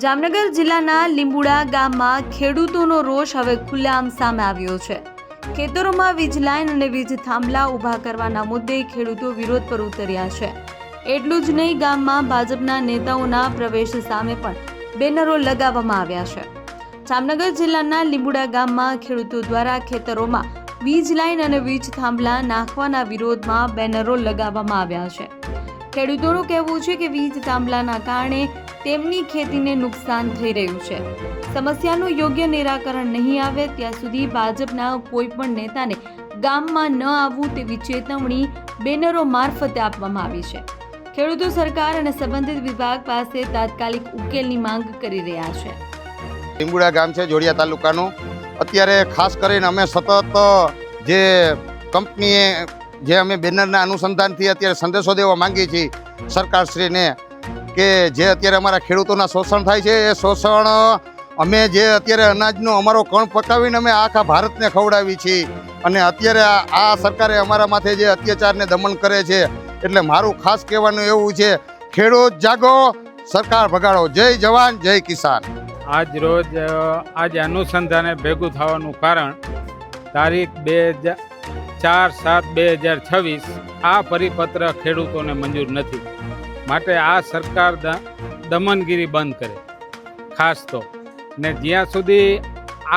જામનગર જિલ્લાના લીંબુડા ગામમાં ખેડૂતોનો રોષ હવે ખુલ્લેઆમ સામે આવ્યો છે। ખેતરોમાં વીજ લાઇન અને વીજ થાંભલા ઊભા કરવાના મુદ્દે ખેડૂતો વિરોધ પર ઉતર્યા છે। એટલું જ નહીં, ગામમાં ભાજપના નેતાઓના પ્રવેશ સામે પણ બેનરો લગાવવામાં આવ્યા છે। જામનગર જિલ્લાના લીંબુડા ગામમાં ખેડૂતો દ્વારા ખેતરોમાં વીજ લાઇન અને વીજ થાંભલા નાખવાના વિરોધમાં બેનરો લગાવવામાં આવ્યા છે। ખેડૂતોનું કહેવું છે કે વીજ થાંભલાના કારણે તેમની ખેતીને નુકસાન થઈ રહ્યું છે। સમસ્યાનું યોગ્ય નિરાકરણ નહીં આવે ત્યાં સુધી ભાજપના કોઈ પણ નેતાને ગામમાં ન આવવું તેવી ચેતવણી બેનરો મારફતે આપવામાં આવી છે। ખેડૂતો સરકાર અને સંબંધિત વિભાગ પાસે તાત્કાલિક ઉકેલની માંગ કરી રહ્યા છે। લીંબુડા ગામ છે, જોડિયા તાલુકાનું। અત્યારે ખાસ કરીને અમે સતત જે કંપનીએ જે અમે બેનરના અનુસંધાનથી અત્યારે સંદેશો દેવા માંગીએ છીએ સરકારશ્રીને કે જે અત્યારે અમારા ખેડૂતોના શોષણ થાય છે, એ શોષણ અમે જે અત્યારે અનાજનો અમારો કણ પકાવીને અમે આખા ભારતને ખવડાવી છીએ અને અત્યારે આ સરકારે અમારા માથે જે અત્યાચારને દમન કરે છે। એટલે મારું ખાસ કહેવાનું એવું છે, ખેડૂત જાગો, સરકાર ભગાડો। જય જવાન, જય કિસાન। આજ રોજ આજ અનુસંધાને ભેગું થવાનું કારણ તારીખ 4/7/2026 આ પરિપત્ર ખેડૂતોને મંજૂર નથી, માટે આ સરકાર દમનગીરી બંધ કરે ખાસ તો, ને જ્યાં સુધી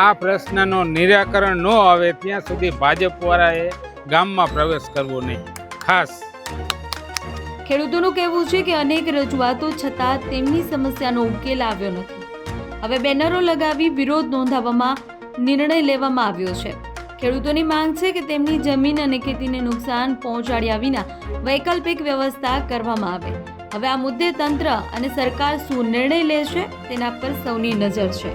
આ પ્રશ્નનો નિરાકરણ ન આવે ત્યાં સુધી ભાજપવાળાએ ગામમાં પ્રવેશ કરવો નહીં ખાસ। ખેડૂતોનું કહેવું છે કે અનેક રજૂઆતો છતાં તેમની સમસ્યાનો ઉકેલ આવ્યો નથી। હવે બેનરો લગાવી વિરોધ નોંધાવવામાં નિર્ણય લેવામાં આવ્યો છે। ખેડૂતોની માંગ છે કે તેમની જમીન અને ખેતીને નુકસાન પહોંચાડ્યા વિના વૈકલ્પિક વ્યવસ્થા કરવામાં આવે। હવે આ મુદ્દે તંત્ર અને સરકાર શું નિર્ણય લેશે તેના પર સૌની નજર છે।